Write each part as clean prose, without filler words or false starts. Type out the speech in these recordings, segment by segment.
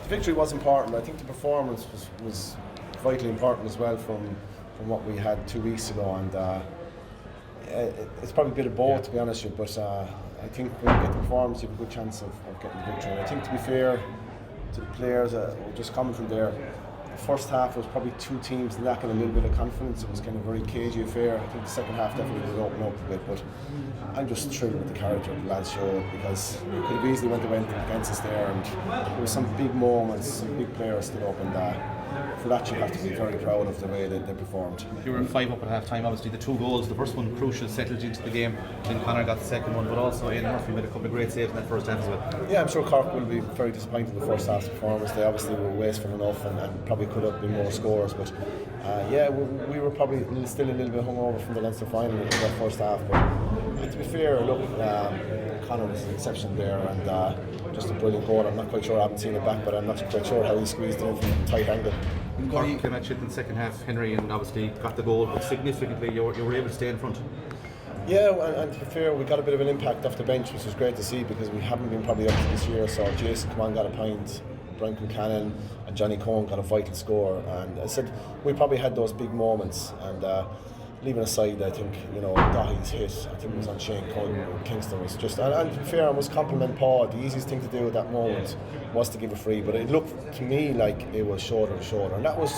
the victory was important. I think the performance was vitally important as well from what we had 2 weeks ago, and it's probably a bit of both, to be honest with you, but I think when you get the performance you have a good chance of getting the victory. And I think, to be fair to the players, just coming from there, the first half was probably two teams lacking a little bit of confidence. It was kind of a very cagey affair. I think the second half definitely would open up a bit, but I'm just thrilled with the character the lads showed, because it could have easily went against us there, and there were some big moments, some big players stood up, and for that you have to be very proud of the way that they performed. You were 5 up at half time, obviously the 2 goals, the first one crucial, settled into the game. Then Conor got the second one, but also Ian Murphy made a couple of great saves in that first half as well. Yeah, I'm sure Cork will be very disappointed with the first half's performance. They obviously were wasteful enough and probably could have been more scores, but we were probably still a little bit hungover from the Leinster final in that first half. But to be fair, look, Conor was an exceptional there, and just a brilliant goal. I'm not quite sure, I haven't seen it back, but I'm not quite sure how he squeezed it in from a tight angle. Cork came at you in the second half, Henry, and obviously got the goal, but significantly you were able to stay in front. Yeah, and to be fair, we got a bit of an impact off the bench, which was great to see, because we haven't been probably up to this year. So Jason Come on got a point, Brian Concannon and Johnny Cohen got a vital score, and I said we probably had those big moments, and leaving aside, I think, Dahi's hit, I think it was on Shane Cullen or Kingston, was just, and to be fair, I must compliment Paul. The easiest thing to do at that moment was to give a free, but it looked to me like it was shoulder to shoulder, and that was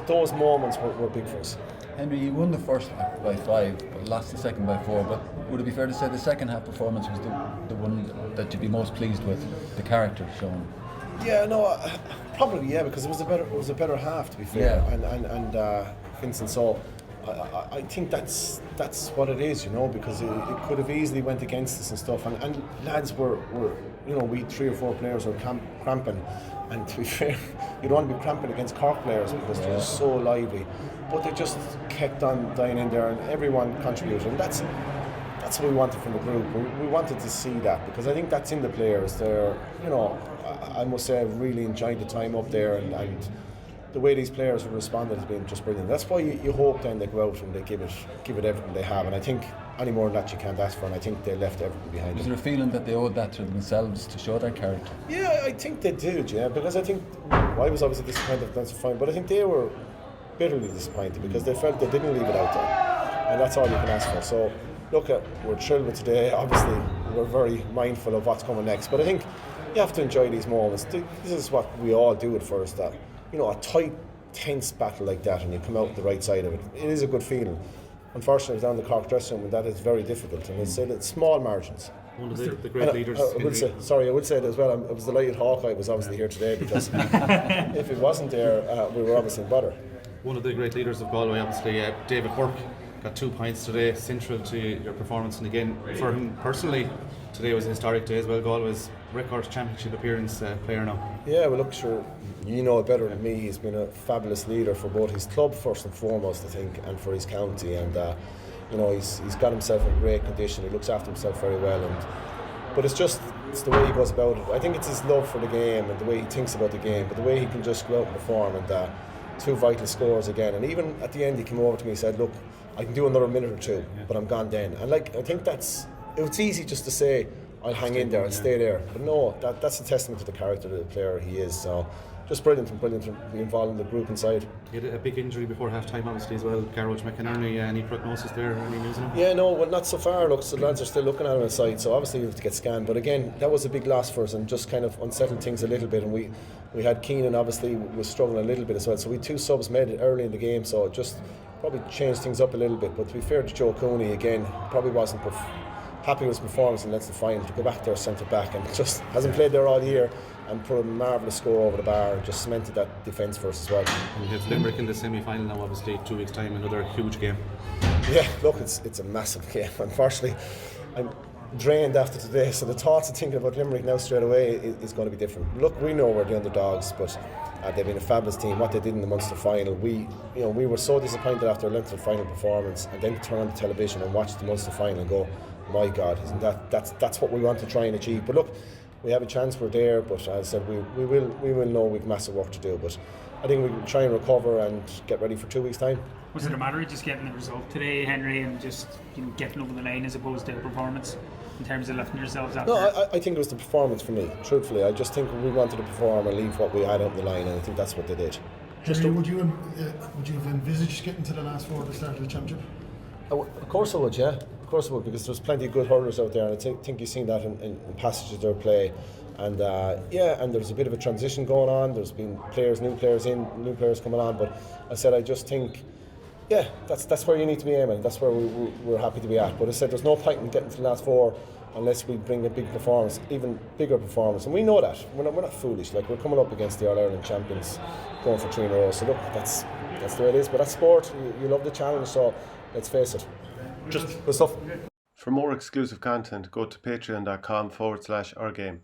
those moments were big for us. Henry, you won the first half by 5, but lost the second by 4. But would it be fair to say the second half performance was the one that you'd be most pleased with, the character shown? Yeah, no, probably, yeah, because it was a better half, to be fair, yeah. and Vincent. So I think that's what it is, because it could have easily went against us and stuff, and lads were we 3 or 4 players were cramping, and to be fair, you don't want to be cramping against Cork players because they're just so lively, but they just kept on dying in there, and everyone contributed, and that's what we wanted from the group. We wanted to see that, because I think that's in the players. They're, I must say, I've really enjoyed the time up there, and the way these players have responded has been just brilliant. That's why you hope then they go out and they give it everything they have, and I think any more than that you can't ask for, and I think they left everything behind. Was there a feeling that they owed that to themselves to show their character? Yeah, I think they did, because I think I was obviously disappointed that's fine, but I think they were bitterly disappointed because they felt they didn't leave it out there, and that's all you can ask for. So look, we're thrilled with today. Obviously we're very mindful of what's coming next, but I think you have to enjoy these moments. This is what we all do at first, that a tight, tense battle like that, and you come out the right side of it. It is a good feeling. Unfortunately, down the Cork dressing room, and that is very difficult, and it's small margins. One of the great leaders. I would say that as well. I was delighted Hawkeye was obviously here today, because if it wasn't there, we were obviously in bother. One of the great leaders of Galway, obviously, David Burke, got 2 points today, central to your performance, and again, for him personally, today was a historic day as well. Galway's record championship appearance player now. Yeah, well, look, sure, you know it better than me. He's been a fabulous leader for both his club first and foremost, I think, and for his county, and he's got himself in great condition. He looks after himself very well, but it's the way he goes about it. I think it's his love for the game and the way he thinks about the game, but the way he can just go out and perform, and 2 vital scores again, and even at the end he came over to me and said, look, I can do another minute or 2, but I'm gone then. And I think it's easy just to say I'll hang in there, I'll stay there, but no, that's a testament to the character of the player he is. So just brilliant to be involved in the group inside. He had a big injury before half time, obviously, as well. Garage McInerney, any prognosis there, any news on him? Yeah, no, well, not so far. Look, so the lads are still looking at him inside, so obviously we have to get scanned, but again, that was a big loss for us and just kind of unsettled things a little bit, and we had Keenan obviously was struggling a little bit as well, so we had 2 subs made early in the game, so it just probably changed things up a little bit. But to be fair to Joe Cooney, again, probably wasn't happy with his performance in the final, to go back there centre back, and just hasn't played there all year, and put a marvellous score over the bar and just cemented that defence for us as well. And we have Limerick in the semi-final now, obviously, 2 weeks' time, another huge game. Yeah, look, it's a massive game. Unfortunately, I'm drained after today, so the thoughts of thinking about Limerick now straight away is going to be different. Look, we know we're the underdogs, but they've been a fabulous team. What they did in the Munster final, we were so disappointed after a Leinster final performance, and then to turn on the television and watch the Munster final and go, my God, isn't that's what we want to try and achieve. But look, we have a chance, we're there, but as I said, we will know we've massive work to do, but I think we can try and recover and get ready for 2 weeks' time. Was it a matter of just getting the result today, Henry, and just getting over the line as opposed to a performance in terms of lifting yourselves after? No, I think it was the performance for me, truthfully. I just think we wanted to perform and leave what we had on the line, and I think that's what they did. Henry, would you have envisaged getting to the last 4 at the start of the championship? Of course I would, yeah. Of course I would, because there's plenty of good hurlers out there, and I think you've seen that in passages of their play. And and there's a bit of a transition going on. There's been new players coming on. But I just think, that's where you need to be aiming. That's where we're happy to be at. But I said there's no point in getting to the last 4 unless we bring a big performance, even bigger performance. And we know that. We're not foolish. Like, we're coming up against the All-Ireland champions, going for 3 in a row. So look, that's the way it is. But that's sport. You love the challenge, so let's face it. Just good stuff. For more exclusive content, go to patreon.com/OurGame.